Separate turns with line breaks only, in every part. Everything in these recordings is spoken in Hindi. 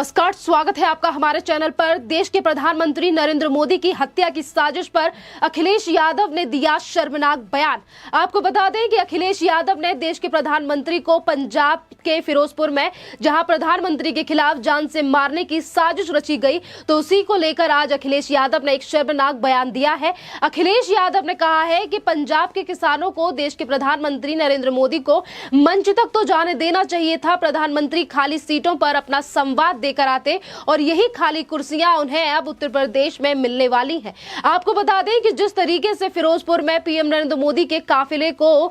नमस्कार, स्वागत है आपका हमारे चैनल पर। देश के प्रधानमंत्री नरेंद्र मोदी की हत्या की साजिश पर अखिलेश यादव ने दिया शर्मनाक बयान। आपको बता दें कि अखिलेश यादव ने देश के प्रधानमंत्री को पंजाब के फिरोजपुर में जहां प्रधानमंत्री के खिलाफ जान से मारने की साजिश रची गई, तो उसी को लेकर आज अखिलेश यादव ने एक शर्मनाक बयान दिया है। अखिलेश यादव ने कहा है कि पंजाब के किसानों को देश के प्रधानमंत्री नरेंद्र मोदी को मंच तक तो जाने देना चाहिए था। प्रधानमंत्री खाली सीटों पर अपना संवाद देकर आते और यही खाली कुर्सियां उन्हें अब उत्तर प्रदेश में मिलने वाली हैं। आपको बता दें कि जिस तरीके से फिरोजपुर में पीएम नरेंद्र मोदी के काफिले को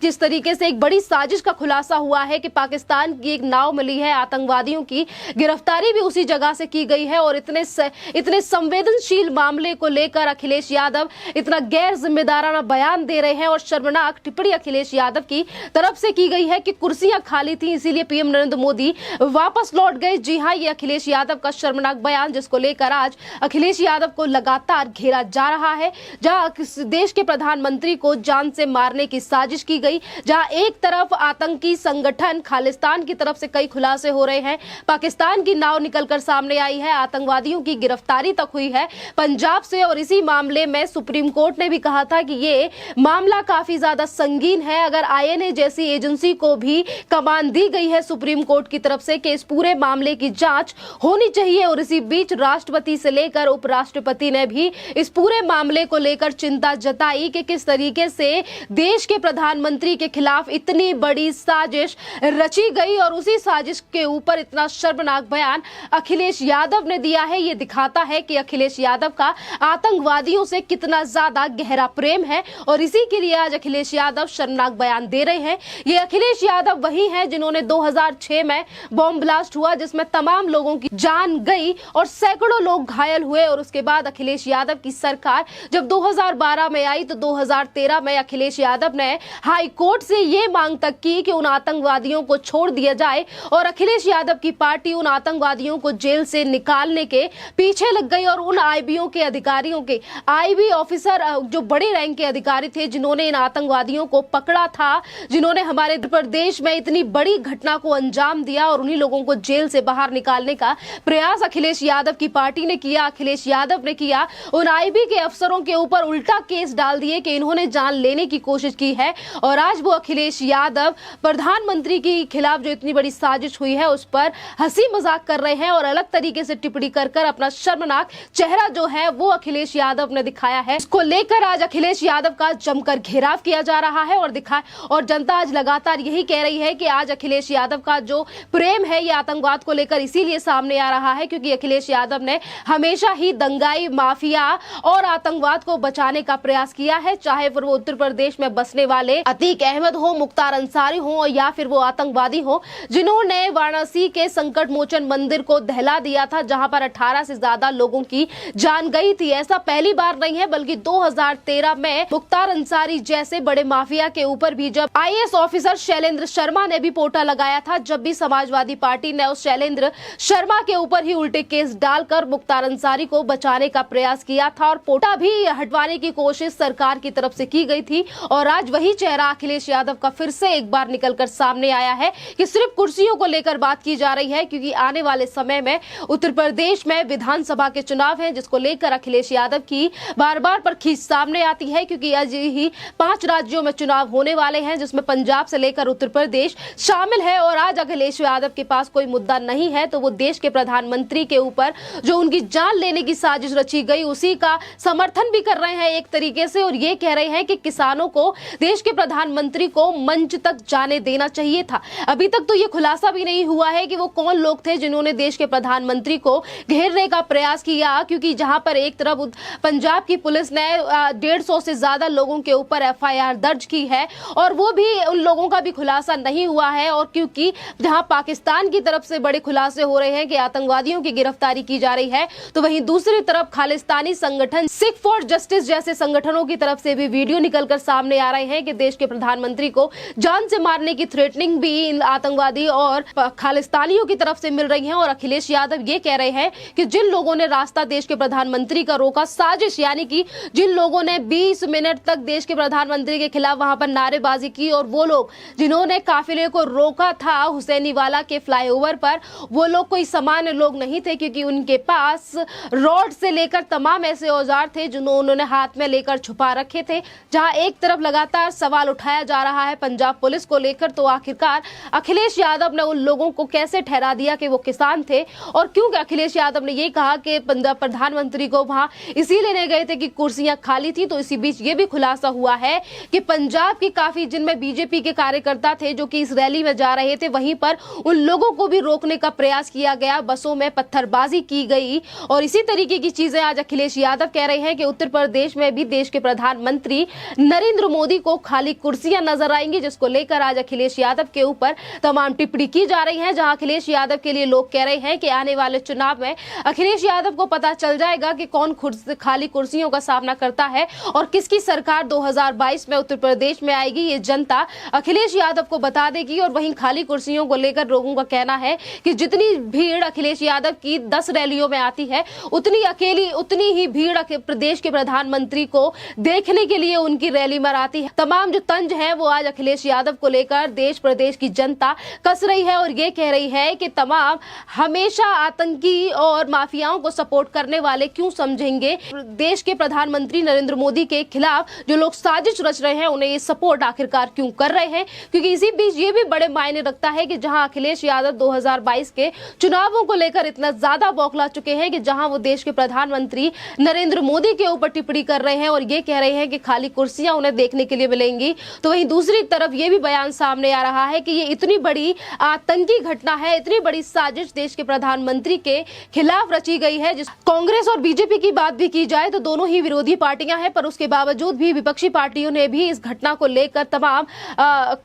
जिस तरीके से एक बड़ी साजिश का खुलासा हुआ है कि पाकिस्तान की एक नाव मिली है, आतंकवादियों की गिरफ्तारी भी उसी जगह से की गई है और इतने संवेदनशील मामले को लेकर अखिलेश यादव इतना गैर जिम्मेदाराना बयान दे रहे हैं और शर्मनाक टिप्पणी अखिलेश यादव की तरफ से की गई है कि कुर्सियां खाली थी, इसीलिए पीएम नरेंद्र मोदी वापस लौट गए। जी हां, ये अखिलेश यादव का शर्मनाक बयान, जिसको लेकर आज अखिलेश यादव को लगातार घेरा जा रहा है। जहां देश के प्रधानमंत्री को जान से मारने की साजिश की गई, जहां एक तरफ आतंकी संगठन खालिस्तान की तरफ से कई खुलासे हो रहे हैं, पाकिस्तान की नाव निकलकर सामने आई है, आतंकवादियों की गिरफ्तारी तक हुई है पंजाब से। और इसी मामले में सुप्रीम कोर्ट ने भी कहा था कि ये मामला काफी ज्यादा संगीन है। अगर आईएनए जैसी एजेंसी को भी कमान दी गई है सुप्रीम कोर्ट की तरफ से कि इस पूरे मामले की जांच होनी चाहिए, और इसी बीच राष्ट्रपति से लेकर उपराष्ट्रपति ने भी इस पूरे मामले को लेकर चिंता जताई कि किस तरीके से देश के प्रधानमंत्री के खिलाफ इतनी बड़ी साजिश रची गई और उसी साजिश के ऊपर इतना शर्मनाक बयान अखिलेश यादव ने दिया है। ये दिखाता है कि अखिलेश यादव का आतंकवादियों से कितना ज्यादा गहरा प्रेम है और इसी के लिए आज अखिलेश यादव शर्मनाक बयान दे रहे हैं। ये अखिलेश यादव वही हैं जिन्होंने 2006 में बॉम्ब ब्लास्ट हुआ जिसमें तमाम लोगों की जान गई और सैकड़ों लोग घायल हुए, और उसके बाद अखिलेश यादव की सरकार जब 2012 में आई तो 2013 में अखिलेश यादव ने हाई कोर्ट से ये मांग तक की कि उन आतंकवादियों को छोड़ दिया जाए, और अखिलेश यादव की पार्टी उन आतंकवादियों को जेल से निकालने के पीछे लग गई और उन आईबीओ के अधिकारियों के आईबी ऑफिसर जो बड़े रैंक के अधिकारी थे जिन्होंने इन आतंकवादियों को पकड़ा था, जिन्होंने हमारे प्रदेश में इतनी बड़ी घटना को अंजाम दिया और उन्हीं लोगों को जेल से बाहर निकालने का प्रयास अखिलेश यादव की पार्टी ने किया, अखिलेश यादव ने किया। उन आईबी के अफसरों के ऊपर उल्टा केस डाल दिए कि इन्होंने जान लेने की कोशिश की है, और आज वो अखिलेश यादव प्रधानमंत्री के खिलाफ जो इतनी बड़ी साजिश हुई है उस पर हंसी मजाक कर रहे हैं और अलग तरीके से टिप्पणी कर अपना शर्मनाक चेहरा जो है वो अखिलेश यादव ने दिखाया है। इसको लेकर आज अखिलेश यादव का जमकर घेराव किया जा रहा है और जनता आज लगातार यही कह रही है कि आज अखिलेश यादव का जो प्रेम है ये आतंकवाद को लेकर इसीलिए सामने आ रहा है क्योंकि अखिलेश यादव ने हमेशा ही दंगाई, माफिया और आतंकवाद को बचाने का प्रयास किया है, चाहे फिर वो उत्तर प्रदेश में बसने वाले अतीक अहमद हो, मुख्तार अंसारी हो या फिर वो आतंकवादी हो जिन्होंने वाराणसी के संकट मोचन मंदिर को दहला दिया था जहां पर 18 से ज्यादा लोगों की जान गई थी। ऐसा पहली बार नहीं है बल्कि 2013 में मुख्तार अंसारी जैसे बड़े माफिया के ऊपर भी जब आईएएस ऑफिसर शैलेंद्र शर्मा ने भी पोटा लगाया था, जब भी समाजवादी पार्टी ने उस शैलेंद्र शर्मा के ऊपर ही उल्टे केस डालकर मुख्तार अंसारी को बचाने का प्रयास किया था और पोटा भी हटवाने की कोशिश सरकार की तरफ से की गई थी। और आज वही चेहरा अखिलेश यादव का फिर से एक बार निकलकर सामने आया है कि सिर्फ कुर्सियों को लेकर बात की जा रही है, क्योंकि आने वाले समय में उत्तर प्रदेश में विधानसभा के चुनाव हैं जिसको लेकर अखिलेश यादव की बार बार पर खींच सामने आती है, क्योंकि आज ही 5 राज्यों में चुनाव होने वाले हैं जिसमें पंजाब से लेकर उत्तर प्रदेश शामिल है। और आज अखिलेश यादव के पास कोई मुद्दा नहीं है तो वो देश के प्रधानमंत्री के ऊपर जो उनकी जान लेने की साजिश रची गई उसी का समर्थन भी कर रहे हैं एक तरीके से, और ये कह रहे हैं कि किसानों को देश के प्रधानमंत्री को मंच तक जाने देना चाहिए था। अभी तक तो ये खुलासा भी नहीं हुआ है कि वो कौन लोग थे जिन्होंने देश के प्रधानमंत्री को घेरने का प्रयास किया, क्योंकि जहां पर एक तरफ पंजाब की पुलिस ने 150 से ज्यादा लोगों के ऊपर एफआईआर दर्ज की है और वो भी उन लोगों का भी खुलासा नहीं हुआ है, और क्योंकि जहां पाकिस्तान की तरफ से बड़े खुलासे हो रहे हैं कि आतंकवादियों की गिरफ्तारी की जा रही है, तो वहीं दूसरी तरफ खालिस्तानी संगठन सिख फॉर जस्टिस जैसे संगठनों की तरफ से भी वीडियो निकलकर सामने आ रहे हैं कि देश के प्रधानमंत्री को जान से मारने की थ्रेटनिंग भी इन आतंकवादी और खालिस्तानियों की तरफ से मिल रही है। और अखिलेश यादव ये कह रहे हैं कि जिन लोगों ने रास्ता देश के प्रधानमंत्री का रोका, साजिश यानी कि जिन लोगों ने 20 मिनट तक देश के प्रधानमंत्री के खिलाफ वहां पर नारेबाजी की और वो लोग जिन्होंने काफिले को रोका था हुसैनीवाला के फ्लाईओवर पर, वो लोग कोई सामान्य लोग नहीं थे, क्योंकि उनके पास रॉड से लेकर तमाम ऐसे औजार थे जिन्होंने उन्होंने हाथ में लेकर छुपा रखे थे। जहां एक तरफ लगातार सवाल उठाया जा रहा है पंजाब पुलिस को लेकर, तो आखिरकार अखिलेश यादव ने उन लोगों को कैसे ठहरा दिया कि वो किसान थे, और क्योंकि अखिलेश यादव ने ये कहा कि पंजाब प्रधानमंत्री को वहां इसीलिए ले गए थे कि कुर्सियां खाली थी। तो इसी बीच ये भी खुलासा हुआ है कि पंजाब की काफी जिनमें बीजेपी के कार्यकर्ता थे जो कि इस रैली में जा रहे थे, वहीं पर उन लोगों को भी रोकने का प्रयास किया गया, बसों में पत्थरबाजी की गई। और इसी तरीके की चीजें आज अखिलेश यादव कह रहे हैं कि उत्तर प्रदेश में भी देश के प्रधानमंत्री नरेंद्र मोदी को खाली कुर्सियां नजर आएंगी, जिसको लेकर आज अखिलेश यादव के ऊपर तमाम टिप्पणी की जा रही है। जहां अखिलेश यादव के लिए लोग कह रहे हैं कि आने वाले चुनाव में अखिलेश यादव को पता चल जाएगा कि कौन खाली कुर्सियों का सामना करता है और किसकी सरकार 2022 में उत्तर प्रदेश में आएगी। ये जनता अखिलेश यादव को बता देगी। और वहीं खाली कुर्सियों को लेकर लोगों का कहना है कि जितनी भीड़ अखिलेश यादव की 10 रैलियों में आती है, उतनी ही भीड़ प्रदेश के प्रधानमंत्री को देखने के लिए उनकी रैली में आती है। तमाम जो तंज है वो आज अखिलेश यादव को लेकर देश प्रदेश की जनता कस रही है और ये कह रही है कि तमाम हमेशा आतंकी और माफियाओं को सपोर्ट करने वाले क्यों समझेंगे देश के प्रधानमंत्री नरेंद्र मोदी के खिलाफ जो लोग साजिश रच रहे हैं, उन्हें ये सपोर्ट आखिरकार क्यों कर रहे हैं। क्योंकि इसी बीच ये भी बड़े मायने रखता है कि जहां अखिलेश यादव 2022 के चुनावों को लेकर इतना ज्यादा बौखला चुके हैं कि जहां वो देश के प्रधानमंत्री नरेंद्र मोदी के ऊपर टिप्पणी कर रहे हैं और ये कह रहे हैं कि खाली कुर्सियां उन्हें देखने के लिए मिलेंगी, तो वहीं दूसरी तरफ ये भी बयान सामने आ रहा है कि ये इतनी बड़ी आतंकी घटना है, इतनी बड़ी साजिश देश के प्रधानमंत्री के खिलाफ रची गई है। कांग्रेस और बीजेपी की बात भी की जाए तो दोनों ही विरोधी पार्टियां हैं, पर उसके बावजूद भी विपक्षी पार्टियों ने भी इस घटना को लेकर तमाम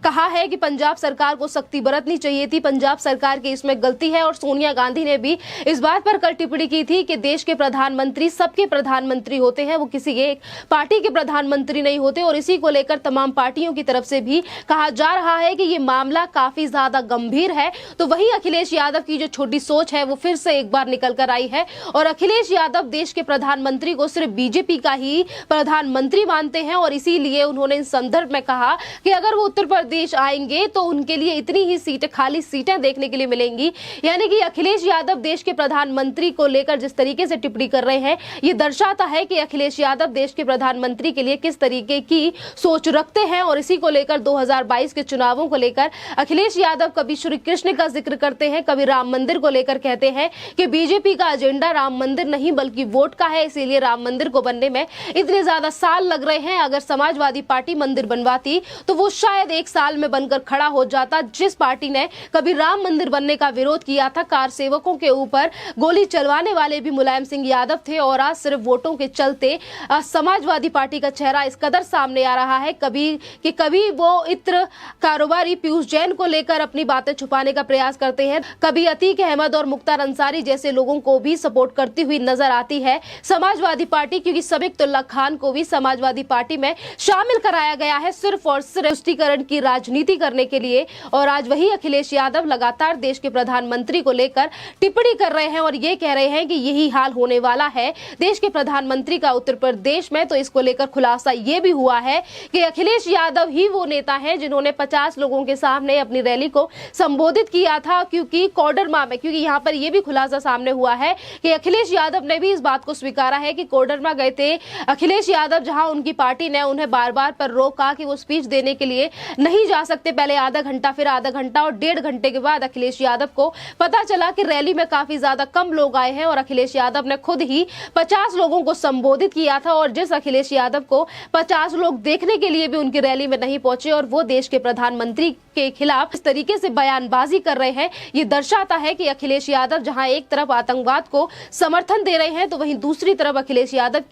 कहा है कि पंजाब सरकार को सख्ती बरतनी चाहिए थी, पंजाब सरकार की इसमें गलती है। और सोनिया गांधी ने भी इस बात पर कल टिप्पणी की थी कि देश के प्रधानमंत्री सबके प्रधानमंत्री होते हैं, वो किसी एक पार्टी के प्रधानमंत्री नहीं होते। और इसी को लेकर तमाम पार्टियों की तरफ से भी कहा जा रहा है कि ये मामला काफी ज्यादा गंभीर है। तो वही अखिलेश यादव की जो छोटी सोच है वो फिर से एक बार निकल कर आई है और अखिलेश यादव देश के प्रधानमंत्री को सिर्फ बीजेपी का ही प्रधानमंत्री मानते हैं। और इसीलिए उन्होंने इस संदर्भ में कहा कि अगर वो उत्तर प्रदेश आएंगे तो उनके लिए इतनी ही सीटें, खाली सीटें देखने के लिए मिलेंगी। यानी कि अखिलेश यादव देश के प्रधानमंत्री को लेकर जिस तरीके से टिप्पणी कर रहे हैं, ये दर्शाता है कि अखिलेश यादव देश के प्रधानमंत्री के लिए किस तरीके की सोच रखते हैं। और इसी को लेकर 2022 के चुनावों को लेकर अखिलेश यादव कभी श्री कृष्ण का जिक्र करते हैं, कभी राम मंदिर को लेकर कहते हैं कि बीजेपी का एजेंडा राम मंदिर नहीं बल्कि वोट का है, इसीलिए राम मंदिर को बनने में इतने ज्यादा साल लग रहे हैं। अगर समाजवादी पार्टी मंदिर बनवाती तो वो शायद 1 साल में बनकर खड़ा हो जाता। जिस पार्टी ने कभी राम मंदिर बनने का विरोध किया था, कार सेवकों के ऊपर गोली चलवाने वाले भी मुलायम सिंह यादव थे। और आज सिर्फ वोटों के चलते समाजवादी पार्टी का चेहरा इस कदर सामने आ रहा है कभी वो इत्र कारोबारी पीयूष जैन को लेकर अपनी बातें छुपाने का प्रयास करते हैं, कभी अतीक अहमद और मुख्तार अंसारी जैसे लोगों को भी सपोर्ट करती हुई नजर आती है समाजवादी पार्टी। क्योंकि सबीकुल्ला खान को भी समाजवादी पार्टी में शामिल कराया गया है सिर्फ और सिर्फ तुष्टीकरण की राजनीति करने के लिए। और आज वही अखिलेश यादव लगातार देश के प्रधानमंत्री को लेकर टिप्पणी कर रहे हैं और ये कह रहे हैं कि यही हाल होने वाला है देश के प्रधानमंत्री का उत्तर प्रदेश में। तो इसको लेकर खुलासा ये भी हुआ है कि अखिलेश यादव ही वो नेता है जिन्होंने 50 लोगों के सामने अपनी रैली को संबोधित किया था। क्योंकि कोडरमा में, क्योंकि यहाँ पर यह भी खुलासा सामने हुआ है कि अखिलेश यादव ने भी इस बात को स्वीकारा है कि कोडरमा गए थे अखिलेश यादव, जहां उनकी पार्टी ने उन्हें बार बार पर रोका कि वो स्पीच देने के लिए नहीं जा सकते। पहले आधा घंटा, फिर आधा घंटा और 1.5 घंटे के बाद अखिलेश यादव को पता चला कि रैली में काफी ज्यादा कम लोग आए हैं और अखिलेश यादव ने खुद ही 50 लोगों को संबोधित किया था। और जिस अखिलेश यादव को 50 लोग देखने के लिए भी उनकी रैली में नहीं पहुंचे और वो देश के प्रधानमंत्री के खिलाफ इस तरीके से बयानबाजी कर रहे हैं, ये दर्शाता है कि अखिलेश यादव जहां एक तरफ आतंकवाद को समर्थन दे रहे हैं तो वहीं दूसरी तरफ अखिलेश यादव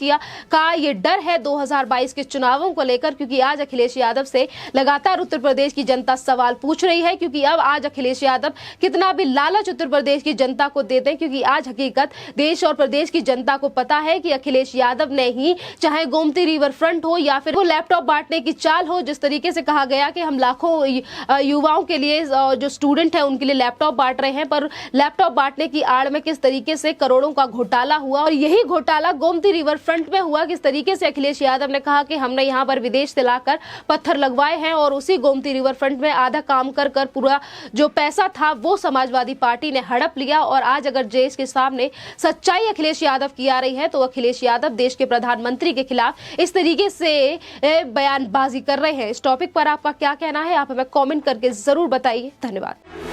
का ये डर है 2022 के चुनावों को लेकर। क्योंकि आज अखिलेश यादव से लगातार उत्तर प्रदेश की जनता सवाल पूछ रही है। क्योंकि अब आज अखिलेश यादव कितना भी लालच उत्तर प्रदेश की जनता को देते हैं, क्योंकि आज हकीकत देश और प्रदेश की जनता को पता है कि अखिलेश यादव ने ही, चाहे गोमती रिवर फ्रंट हो या फिर वो लैपटॉप बांटने की चाल हो, जिस तरीके से कहा गया कि हम लाखों युवाओं के लिए, जो स्टूडेंट है उनके लिए लैपटॉप बांट रहे हैं, पर लैपटॉप बांटने की आड़ में किस तरीके से करोड़ों का घोटाला हुआ। और यही घोटाला गोमती रिवर फ्रंट में हुआ। किस तरीके से अखिलेश यादव ने कहा कि हमने यहाँ पर विदेश से लाकर पत्थर लगवाए हैं और उसी गोमती रिवर फ्रंट में आधा काम कर पूरा जो पैसा था वो समाज समाजवादी पार्टी ने हड़प लिया और आज अगर देश के सामने सच्चाई अखिलेश यादव की आ रही है तो अखिलेश यादव देश के प्रधानमंत्री के खिलाफ इस तरीके से बयानबाजी कर रहे हैं। इस टॉपिक पर आपका क्या कहना है, आप हमें कमेंट करके जरूर बताइए। धन्यवाद।